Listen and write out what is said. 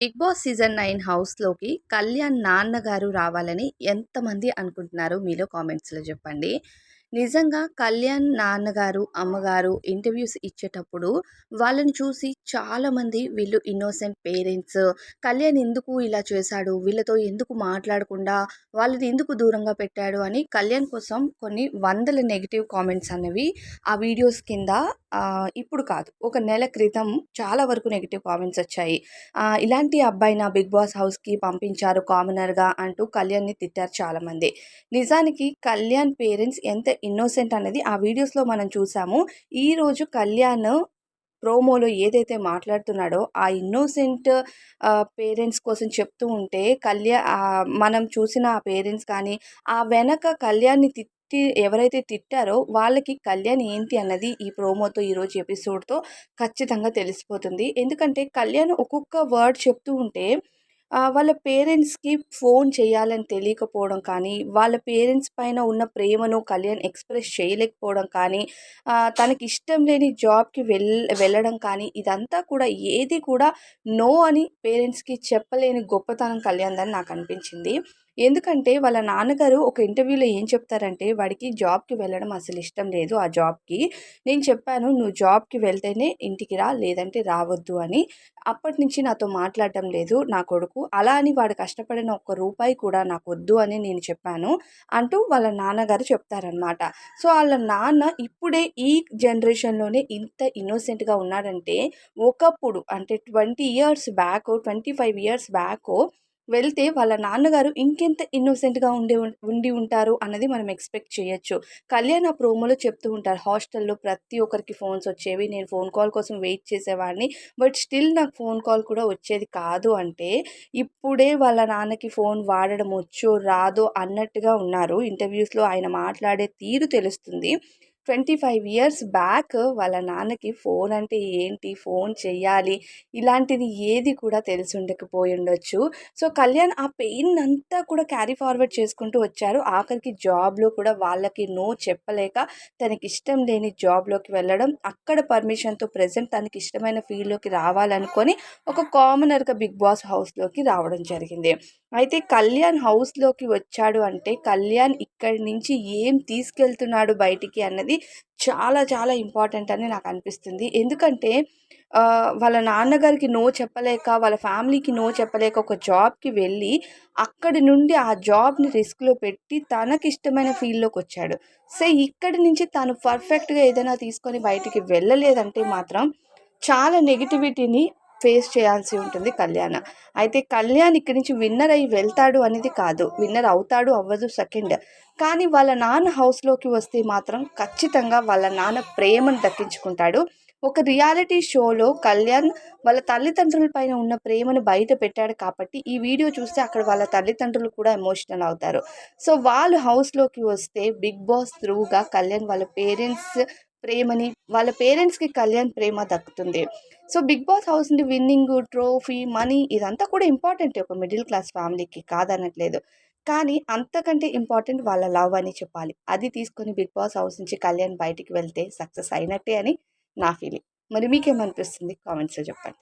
Big boss season 9 హౌస్‌లోకి కళ్యాణ్ నాన్నగారు రావాలని ఎంతమంది అనుకుంటున్నారో మీలో కామెంట్స్‌లో చెప్పండి. నిజంగా కళ్యాణ్ నాన్నగారు, అమ్మగారు ఇంటర్వ్యూస్ ఇచ్చేటప్పుడు వాళ్ళని చూసి చాలామంది వీళ్ళు ఇన్నోసెంట్ పేరెంట్స్, కళ్యాణ్ ఎందుకు ఇలా చేశాడు, వీళ్ళతో ఎందుకు మాట్లాడకుండా వాళ్ళని ఎందుకు దూరంగా పెట్టాడు అని కళ్యాణ్ కోసం కొన్ని వందల నెగెటివ్ కామెంట్స్ అనేవి ఆ వీడియోస్ కింద ఇప్పుడు కాదు ఒక నెల క్రితం చాలా వరకు నెగెటివ్ కామెంట్స్ వచ్చాయి. ఇలాంటి అబ్బాయినా బిగ్ బాస్ హౌస్‌కి పంపించారు కామనర్‌గా అంటూ కళ్యాణ్‌ని తిట్టారు చాలామంది. నిజానికి కళ్యాణ్ పేరెంట్స్ ఎంత ఇన్నోసెంట్ అనేది ఆ వీడియోస్‌లో మనం చూసాము. ఈరోజు కళ్యాణ్ ప్రోమోలో ఏదైతే మాట్లాడుతున్నాడో ఆ ఇన్నోసెంట్ పేరెంట్స్ కోసం చెప్తూ ఉంటే మనం చూసిన ఆ పేరెంట్స్ కానీ, ఆ వెనక కళ్యాణ్‌ని ఎవరైతే తిట్టారో వాళ్ళకి కళ్యాణ్ ఏంటి అన్నది ఈ ప్రోమోతో ఈరోజు ఎపిసోడ్‌తో ఖచ్చితంగా తెలిసిపోతుంది. ఎందుకంటే కళ్యాణ్ ఒక్కొక్క వర్డ్ చెప్తూ ఉంటే వాళ్ళ పేరెంట్స్‌కి ఫోన్ చేయాలని తెలియకపోవడం కానీ, వాళ్ళ పేరెంట్స్ పైన ఉన్న ప్రేమను కళ్యాణ్ ఎక్స్‌ప్రెస్ చేయలేకపోవడం కానీ, తనకిష్టం లేని జాబ్‌కి వెళ్ళడం కానీ, ఇదంతా కూడా ఏది కూడా నో అని పేరెంట్స్‌కి చెప్పలేని గొప్పతనం కళ్యాణ్‌దని నాకనిపించింది. ఎందుకంటే వాళ్ళ నాన్నగారు ఒక ఇంటర్వ్యూలో ఏం చెప్తారంటే, వాడికి జాబ్‌కి వెళ్ళడం అసలు ఇష్టం లేదు ఆ జాబ్‌కి. నేను చెప్పాను, "నువ్వు జాబ్‌కి వెళ్తేనే ఇంటికి రా, లేదంటే రావద్దు" అని. అప్పటినుంచి నాతో మాట్లాడడం లేదు నా కొడుకు. అలా అని వాడు కష్టపడిన ఒక్క రూపాయి కూడా నాకొద్దు అని నేను చెప్పాను అంటూ వాళ్ళ నాన్నగారు చెప్తారనమాట. సో, ఆళ్ళ నాన్న ఇప్పుడే ఈ జనరేషన్‌లోనే ఇంత ఇన్నోసెంట్‌గా ఉన్నాడంటే, ఒకప్పుడు అంటే 20 ఇయర్స్ బ్యాకో, 25 ఇయర్స్ బ్యాకో వెళ్తే వాళ్ళ నాన్నగారు ఇంకెంత ఇన్నోసెంట్‌గా ఉండి ఉంటారు అన్నది మనం ఎక్స్‌పెక్ట్ చేయొచ్చు. కళ్యాణ్ ఆ ప్రోమోలో చెప్తూ ఉంటారు. హాస్టల్‌లో ప్రతి ఒక్కరికి ఫోన్స్ వచ్చేవి. నేను ఫోన్ కాల్ కోసం వెయిట్ చేసేవాడిని. బట్ స్టిల్ నాకు ఫోన్ కాల్ కూడా వచ్చేది కాదు అంటే, ఇప్పుడే వాళ్ళ నాన్నకి ఫోన్ వాడడం వచ్చో, రాదో అన్నట్టుగా ఉన్నారు. ఇంటర్వ్యూస్‌లో ఆయన మాట్లాడే తీరు తెలుస్తుంది. 25 ఇయర్స్ బ్యాక్ వాళ్ళ నాన్నకి ఫోన్ అంటే ఏంటి? ఫోన్ చెయ్యాలి. ఇలాంటిది ఏది కూడా తెలిసుండకపోయుండొచ్చు. సో, కళ్యాణ్ ఆ పెయిన్‌నంతా కూడా క్యారీ ఫార్వర్డ్ చేసుకుంటూ వచ్చారు. ఆఖరికి జాబ్‌లో కూడా వాళ్ళకి నో చెప్పలేక తనకిష్టం లేని జాబ్‌లోకి వెళ్ళడం, అక్కడ పర్మిషన్‌తో ప్రెజెంట్ తనకిష్టమైన ఫీల్డ్‌లోకి రావాలనుకోని ఒక కామనర్‌గా బిగ్ బాస్ హౌస్‌లోకి రావడం జరిగింది. అయితే కళ్యాణ్ హౌస్‌లోకి వచ్చాడు అంటే, కళ్యాణ్ ఇక్కడి నుంచి ఏం తీసుకెళ్తున్నాడు బయటికి అన్నది చాలా చాలా ఇంపార్టెంట్ అని నాకనిపిస్తుంది. ఎందుకంటే వాళ్ళ నాన్నగారికి నో చెప్పలేక, వాళ్ళ ఫ్యామిలీకి నో చెప్పలేక ఒక జాబ్‌కి వెళ్ళి, అక్కడి నుండి ఆ జాబ్‌ని రిస్క్‌లో పెట్టి తనకిష్టమైన ఫీల్డ్‌లోకొచ్చాడు. సో, ఇక్కడి నుంచి తను పర్ఫెక్ట్‌గా ఏదైనా తీసుకొని బయటికి వెళ్ళలేదంటే మాత్రం చాలా నెగటివిటీని ఫేస్ చేయాల్సి ఉంటుంది కళ్యాణ్. అయితే కళ్యాణ్ ఇక్కడి నుంచి విన్నర్ అయ్యి వెళ్తాడు అనేది కాదు. విన్నర్ అవుతాడు, అవ్వదు సెకండ్. కానీ వాళ్ళ నాన్న హౌస్‌లోకి వస్తే మాత్రం ఖచ్చితంగా వాళ్ళ నాన్న ప్రేమను దక్కించుకుంటాడు. ఒక రియాలిటీ షోలో కళ్యాణ్ వాళ్ళ తల్లిదండ్రుల పైన ఉన్న ప్రేమను బయట పెట్టాడు కాబట్టి, ఈ వీడియో చూస్తే అక్కడ వాళ్ళ తల్లిదండ్రులు కూడా ఎమోషనల్ అవుతారు. సో, వాళ్ళు హౌస్‌లోకి వస్తే బిగ్ బాస్ త్రూగా కళ్యాణ్ వాళ్ళ పేరెంట్స్ ప్రేమని వాళ్ళ పేరెంట్స్‌కి కళ్యాణ్ ప్రేమ దక్కుతుంది. సో, 'బిగ్ బాస్' హౌస్ నుండి విన్నింగు, ట్రోఫీ, మనీ ఇదంతా కూడా ఇంపార్టెంటే ఒక మిడిల్ క్లాస్ ఫ్యామిలీకి కాదనట్లేదు. కానీ అంతకంటే ఇంపార్టెంట్ వాళ్ళ లవ్ అని చెప్పాలి. అది తీసుకొని 'బిగ్ బాస్' హౌస్ నుంచి కళ్యాణ్ బయటికి వెళ్తే సక్సెస్ అయినట్టే అని నా ఫీలింగ్. మరి మీకేమనిపిస్తుంది? కామెంట్స్‌లో చెప్పండి.